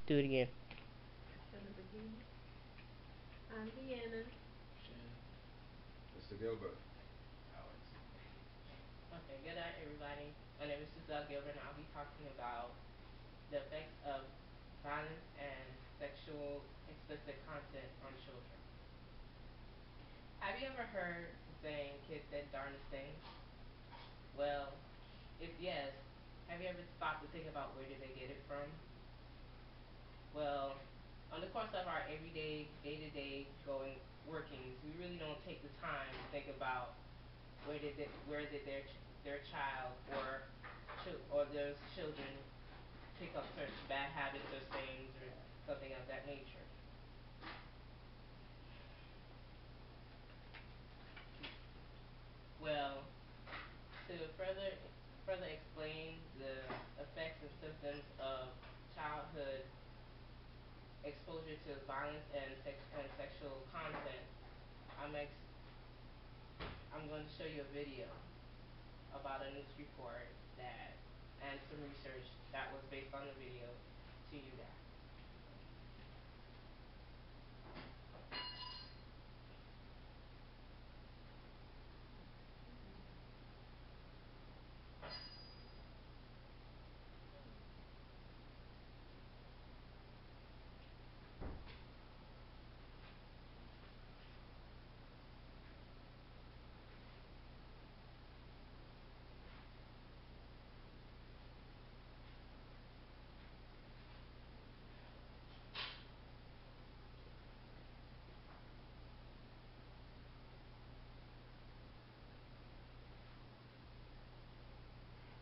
Do it again. From the beginning. I'm Deanna. Shannon. Mr. Gilbert. Alex. Okay, good night, everybody. My name is Giselle Gilbert, and I'll be talking about the effects of violence and sexual explicit content on children. Have you ever heard the saying, kids say the darndest things? Well, if yes, have you ever stopped to think about where did they get it from? Well, on the course of our everyday, day-to-day going workings, we really don't take the time to think about where did their child or those children pick up such bad habits or sayings or something of that nature. Well, to further explain the effects and symptoms of childhood exposure to violence and sexual content, I'm going to show you a video about a news report that and some research that was based on the video to you guys.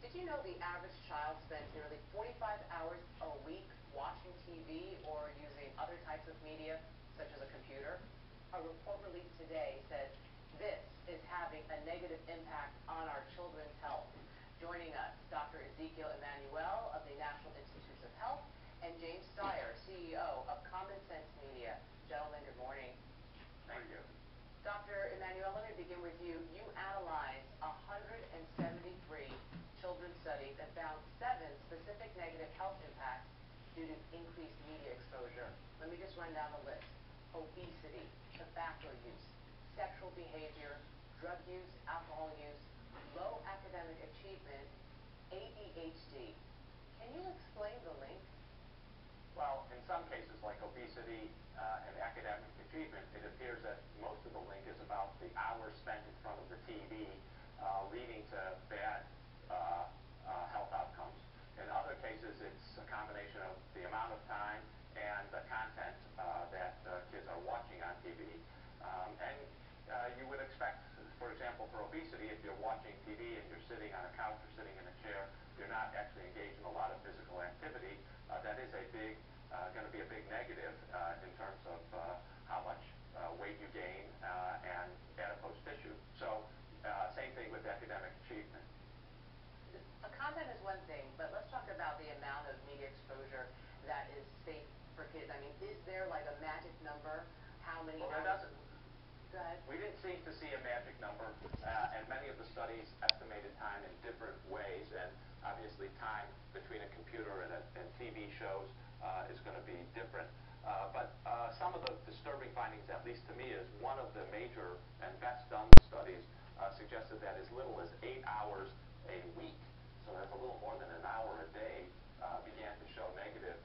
Did you know the average child spends nearly 45 hours a week watching TV or using other types of media, such as a computer? A report released today says this is having a negative impact on our children's health. Joining us, Dr. Ezekiel Emanuel of the National Institutes of Health and James Steyer, CEO of Common Sense Media. Gentlemen, good morning. Thank you. Dr. Emanuel, let me begin with you. You analyzed 173 children's studies and found 7 specific negative health impacts due to increased media exposure. Let me just run down the list. Obesity, tobacco use, sexual behavior, drug use, alcohol use, low academic achievement, ADHD. Can you explain the link? Well, in some cases, like obesity and academic achievement, it appears that most of the link is about the hours spent in front of the TV, leading to bad health outcomes. In other cases, it's a combination of the amount of time and the content that kids are watching on TV. And you would expect, for example, for obesity, if you're watching TV and you're sitting on a couch or sitting in a chair, you're not actually engaged in a lot of physical activity. That is going to be a big negative in terms of how much weight you gain and adipose tissue. So same thing with academic achievement. Content is one thing, but let's talk about the amount of media exposure that is safe for kids. I mean, is there like a magic number? How many Well, hours? Go ahead. We didn't seem to see a magic number, and many of the studies estimated time in different ways, and obviously time between a computer and TV shows is going to be different. But some of the disturbing findings, at least to me, is one of the major and best done studies suggested that as little as 8 hours a week, so that's a little more than an hour a day, began to show negative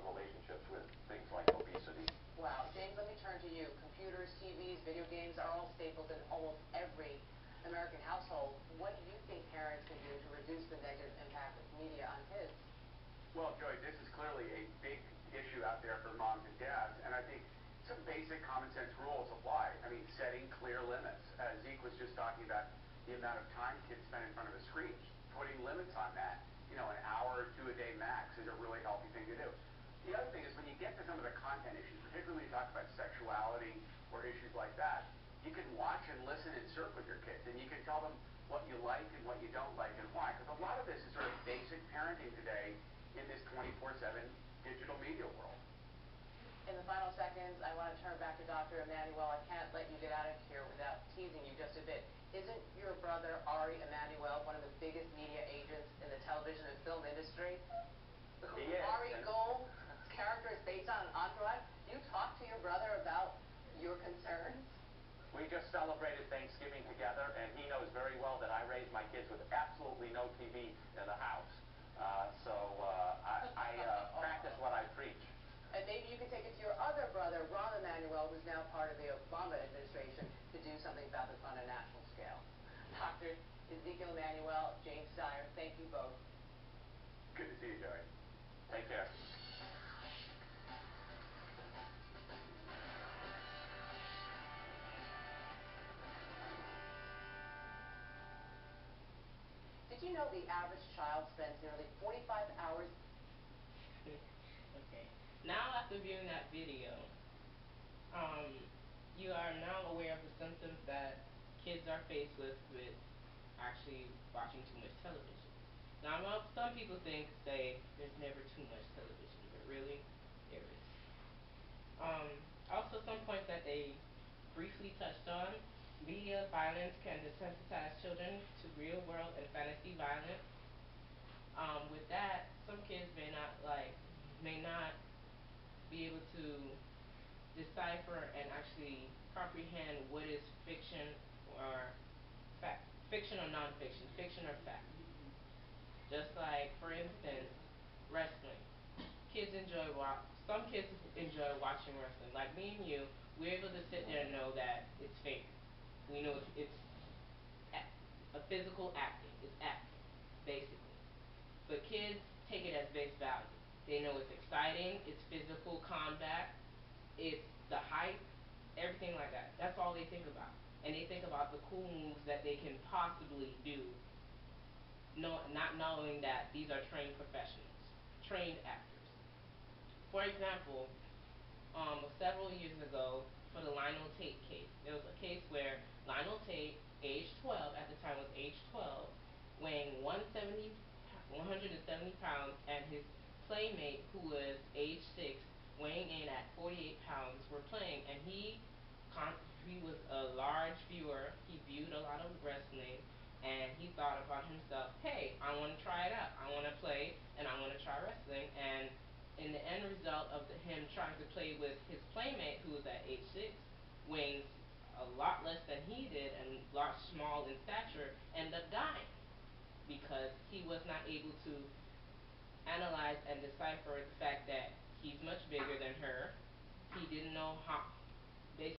relationships with things like obesity. Wow. James, let me turn to you. Computers, TVs, video games are all staples in almost every American household. What do you think parents can do to reduce the negative impact of media on kids? Well, Joy, this is clearly a big issue out there for moms and dads, and I think some basic common sense rules apply. I mean, setting clear limits. Zeke was just talking about the amount of time kids spend in front of a screen. Putting limits on that, an hour or 2 a day max is a really healthy thing to do. The other thing is when you get to some of the content issues, particularly when you talk about sexuality or issues like that, you can watch and listen and surf with your kids, and you can tell them what you like and what you don't like and why. Because a lot of this is sort of basic parenting today in this 24/7 digital media world. In the final seconds, I want to turn back to Dr. Emanuel. I can't let you get out of here without teasing you just a bit. Isn't your brother, Ari Emanuel, one of the biggest media agents in the television and film industry? He is. Ari Gold, character is your concerns? We just celebrated Thanksgiving together, and he knows very well that I raised my kids with absolutely no TV in the house. I practice what I preach. And maybe you could take it to your other brother, Rahm Emanuel, who's now part of the Obama administration, to do something about this on a national scale. Dr. Ezekiel Emanuel, James Steyer, thank you both. Good to see you, Joey. Take care. Did you know the average child spends nearly 45 hours? Okay. Now after viewing that video, you are now aware of the symptoms that kids are faced with actually watching too much television. Now I know some people say there's never too much television, but really, there is. Also some points that they briefly touched on, media violence can desensitize children to real world and fantasy violence. With that, some kids may not be able to decipher and actually comprehend what is fiction or fact, fiction or non-fiction, fiction or fact. Just like, for instance, wrestling. Some kids enjoy watching wrestling. Like me and you, we're able to sit there and know that it's fake. We know it's a physical acting. It's acting, basically. But kids take it as base value. They know it's exciting, it's physical combat, it's the hype, everything like that. That's all they think about. And they think about the cool moves that they can possibly do, not knowing that these are trained professionals, trained actors. For example, several years ago, for the Lionel Tate case, there was a case where Lionel Tate, age 12, at the time was age 12, weighing 170 pounds, and his playmate, who was age 6, weighing in at 48 pounds, were playing, and he was a large viewer. He viewed a lot of wrestling, and he thought about himself, hey, I want to try it out. I want to play, and I want to try wrestling. And in the end result of him trying to play with his playmate, who was at age 6, weighing a lot less than he did and large, small in stature, ended up dying because he was not able to analyze and decipher the fact that he's much bigger than her. He didn't know